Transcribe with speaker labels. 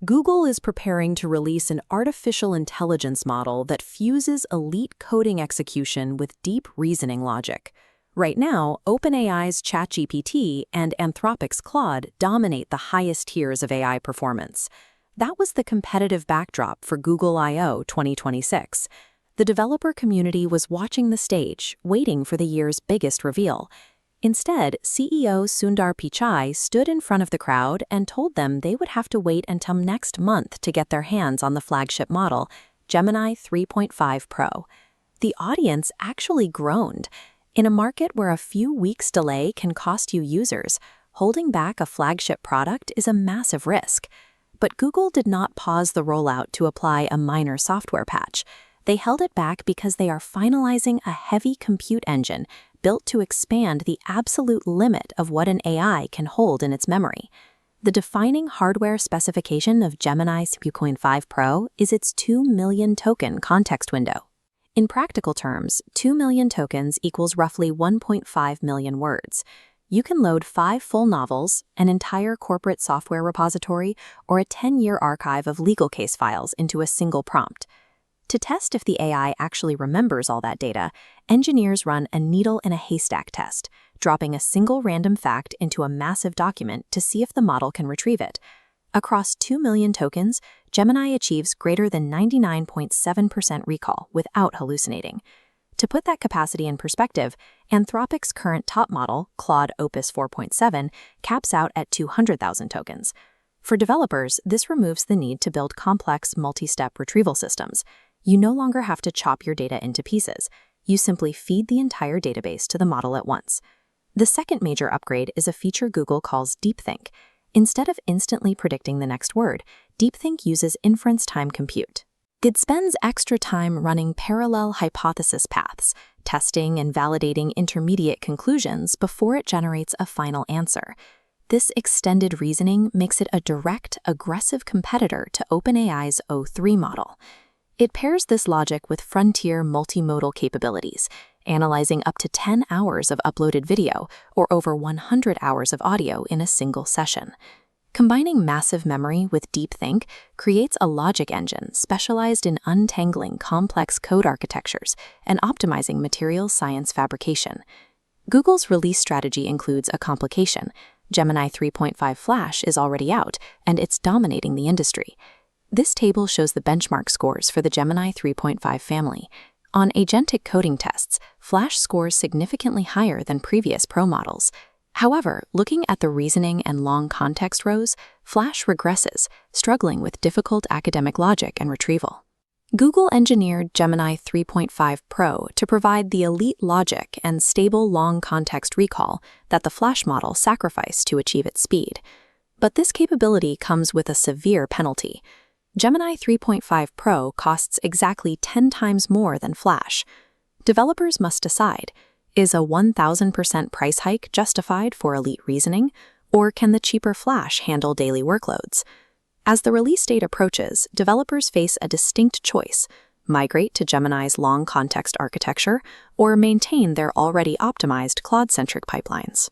Speaker 1: Google is preparing to release an artificial intelligence model that fuses elite coding execution with deep reasoning logic. Right now, OpenAI's ChatGPT and Anthropic's Claude dominate the highest tiers of AI performance. That was the competitive backdrop for Google I/O 2026. The developer community was watching the stage, waiting for the year's biggest reveal. Instead, CEO Sundar Pichai stood in front of the crowd and told them they would have to wait until next month to get their hands on the flagship model, Gemini 3.5 Pro. The audience actually groaned. In a market where a few weeks' delay can cost you users, holding back a flagship product is a massive risk. But Google did not pause the rollout to apply a minor software patch. They held it back because they are finalizing a heavy compute engine built to expand the absolute limit of what an AI can hold in its memory. The defining hardware specification of Gemini 3.5 Pro is its 2 million token context window. In practical terms, 2 million tokens equals roughly 1.5 million words. You can load 5 full novels, an entire corporate software repository, or a 10-year archive of legal case files into a single prompt. To test if the AI actually remembers all that data, engineers run a needle-in-a-haystack test, dropping a single random fact into a massive document to see if the model can retrieve it. Across 2 million tokens, Gemini achieves greater than 99.7% recall without hallucinating. To put that capacity in perspective, Anthropic's current top model, Claude Opus 4.7, caps out at 200,000 tokens. For developers, this removes the need to build complex multi-step retrieval systems. You no longer have to chop your data into pieces. You simply feed the entire database to the model at once. The second major upgrade is a feature Google calls DeepThink. Instead of instantly predicting the next word, DeepThink uses inference time compute. It spends extra time running parallel hypothesis paths, testing and validating intermediate conclusions before it generates a final answer. This extended reasoning makes it a direct, aggressive competitor to OpenAI's O3 model. It pairs this logic with frontier multimodal capabilities, analyzing up to 10 hours of uploaded video or over 100 hours of audio in a single session. Combining massive memory with DeepThink creates a logic engine specialized in untangling complex code architectures and optimizing materials science fabrication. Google's release strategy includes a complication. Gemini 3.5 Flash is already out, and it's dominating the industry. This table shows the benchmark scores for the Gemini 3.5 family. On agentic coding tests, Flash scores significantly higher than previous Pro models. However, looking at the reasoning and long context rows, Flash regresses, struggling with difficult academic logic and retrieval. Google engineered Gemini 3.5 Pro to provide the elite logic and stable long context recall that the Flash model sacrificed to achieve its speed. But this capability comes with a severe penalty. Gemini 3.5 Pro costs exactly 10 times more than Flash. Developers must decide, is a 1,000% price hike justified for elite reasoning, or can the cheaper Flash handle daily workloads? As the release date approaches, developers face a distinct choice: migrate to Gemini's long context architecture or maintain their already optimized Claude-centric pipelines.